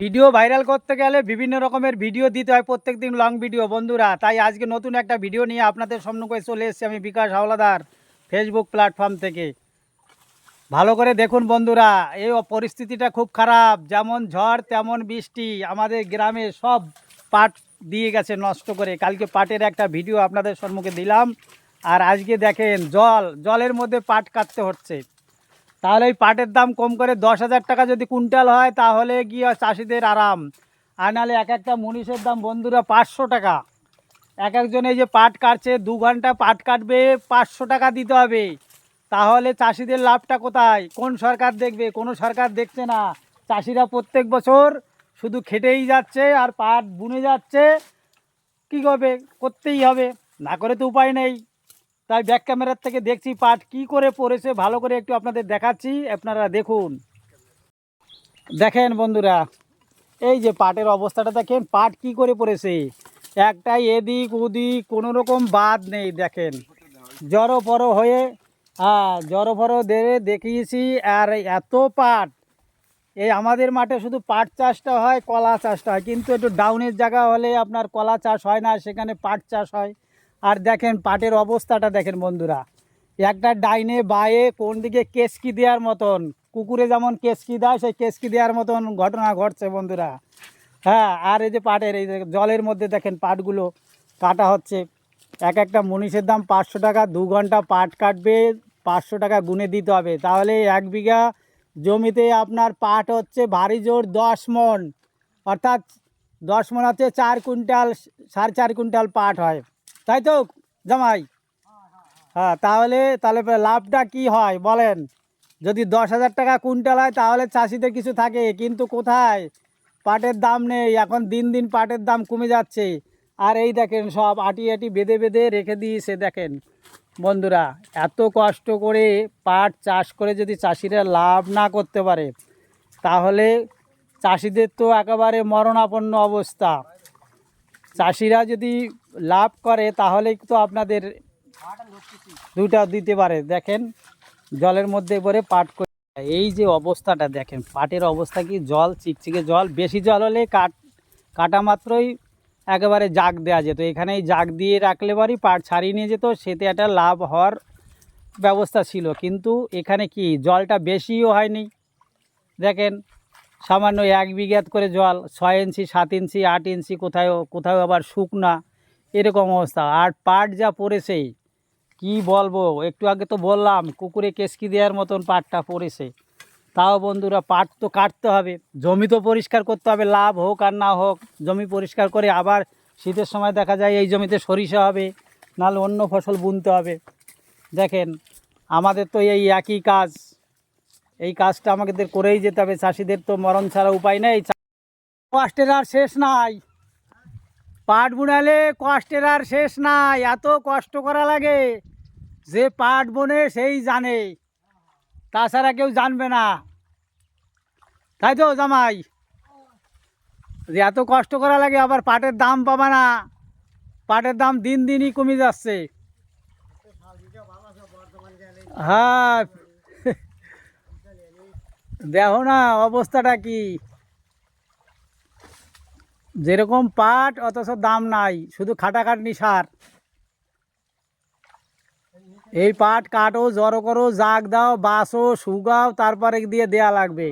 Video viral করতে গেলে বিভিন্ন রকমের ভিডিও দিতে হয়, প্রত্যেকদিন লং ভিডিও বন্ধুরা। তাই আজকে নতুন একটা ভিডিও নিয়ে আপনাদের সম্মুখে চলে এসেছি আমি, বিকাশ হাওলাদার, ফেসবুক প্ল্যাটফর্ম থেকে। ভালো করে দেখুন বন্ধুরা, এই পরিস্থিতিটা খুব খারাপ। যেমন ঝড় তেমন বৃষ্টি, আমাদের গ্রামে সব পাট দিয়ে গেছে নষ্ট করে। কালকে পাটের একটা ভিডিও আপনাদের সম্মুখে দিলাম, আর আজকে দেখেন জলের মধ্যে পাট কাটতে হচ্ছে। তাহলে এই পাটের দাম কম করে 10,000 টাকা যদি কুইন্টাল হয়, তাহলে গিয়ে চাষিদের আরাম। আর নাহলে এক একটা মনীষের দাম বন্ধুরা 500 টাকা। এক একজন এই যে পাট কাটছে, 2 ঘন্টা পাট কাটবে, 500 টাকা দিতে হবে। তাহলে চাষিদের লাভটা কোথায়? কোন সরকার দেখবে? কোনো সরকার দেখছে না। চাষিরা প্রত্যেক বছর শুধু খেটেই যাচ্ছে আর পাট বুনে যাচ্ছে। কী করবে? করতেই হবে, না করে তো উপায় নেই। তাই ব্যাক ক্যামেরার থেকে দেখছি পাট কি করে পড়েছে, ভালো করে একটু আপনাদের দেখাচ্ছি, আপনারা দেখুন। দেখেন বন্ধুরা, এই যে পাটের অবস্থাটা দেখেন, পাট কি করে পড়েছে। একটাই এদিক ওদিক কোনো রকম বাদ নেই। দেখেন জড়ো ফড়ো হয়ে, জড়ো ফড়ো দেবে দেখিয়েছি। আর এত পাট, এই আমাদের মাঠে শুধু পাট চাষটা হয়, কলা চাষটা হয়, কিন্তু একটু ডাউনের জায়গা হলে আপনার কলা চাষ হয় না, সেখানে পাট চাষ হয়। আর দেখেন পাটের অবস্থাটা দেখেন বন্ধুরা, একটা ডাইনে বায়ে কোন দিকে কেসকি দেওয়ার মতন, কুকুরে যেমন কেসকি দেয় সেই কেসকি দেওয়ার মতন ঘটনা ঘটছে বন্ধুরা। হ্যাঁ, আর এই যে পাটের এই যে জলের মধ্যে দেখেন পাটগুলো কাটা হচ্ছে। এক একটা মনীষের দাম 500 টাকা। 2 ঘন্টা পাট কাটবে, 500 টাকা গুনে দিতে হবে। তাহলে 1 বিঘা জমিতে আপনার পাট হচ্ছে ভারী জোর 10 মণ, অর্থাৎ 10 মণ হচ্ছে 4 কুইন্টাল, 4.5 কুইন্টাল পাট হয়, তাই তো জামাই? হ্যাঁ, তাহলে তাহলে লাভটা কি হয় বলেন? যদি 10,000 টাকা কুইন্টাল হয় তাহলে চাষিদের কিছু থাকে, কিন্তু কোথায়? পাটের দাম নেই, এখন দিন দিন পাটের দাম কমে যাচ্ছে। আর এই দেখেন সব আটি আটি বেঁধে বেঁধে রেখে দিয়েছে। দেখেন বন্ধুরা, এত কষ্ট করে পাট চাষ করে যদি চাষিরা লাভ না করতে পারে, তাহলে চাষিদের তো একেবারে মরণাপন্ন অবস্থা। চাষিরা যদি লাভ করে তাহলেই তো আপনাদের দুটা দিতে পারে। দেখেন জলের মধ্যে পরে পাট করে, এই যে অবস্থাটা দেখেন পাটের অবস্থা, কি জল চিকচিকে জল। বেশি জল হলে কাটা মাত্রই একেবারে জাগ দেওয়া যেত, এখানে এই জাগ দিয়ে রাখলে পরই পাট ছাড়িয়ে নিয়ে যেত, সেতে একটা লাভ হওয়ার ব্যবস্থা ছিল। কিন্তু এখানে কি জলটা বেশিও হয়নি। দেখেন সামান্য 1 বিঘাত করে জল, 6 ইঞ্চি 7 ইঞ্চি 8 ইঞ্চি, কোথাও কোথাও আবার শুকনা, এরকম অবস্থা। আর পাট যা পড়েছে কি বলবো, একটু আগে তো বললাম কুকুরে কেসকি দেওয়ার মতন পাটটা পড়েছে। তাও বন্ধুরা পাট তো কাটতে হবে, জমি তো পরিষ্কার করতে হবে, লাভ হোক আর না হোক। জমি পরিষ্কার করে আবার শীতের সময় দেখা যায় এই জমিতে সরিষা হবে, নাহলে অন্য ফসল বুনতে হবে। দেখেন আমাদের তো এই একই কাজ, এই কাজটা আমাদের করেই যেতে হবে। চাষিদের তো মরণ ছাড়া উপায় নেই। কষ্টের আর শেষ নাই, পাট বুনালে কষ্টের আর শেষ নাই। এত কষ্ট করা লাগে, যে পাট বোনে সেই জানে, তাছাড়া কেউ জানবে না, তাই তো জামাই? যে এত কষ্ট করা লাগে, আবার পাটের দাম পাবা না। পাটের দাম দিন দিনই কমে যাচ্ছে। হ্যাঁ, দেখো না অবস্থাটা কি, যেরকম পাট অথচ দাম নাই, শুধু খাটাখাটনি সার। এই পাট কাটো, জড়ো করো, জাগ দাও, বাসো, শুকাও, তারপরে দিয়ে দেয়া লাগবে।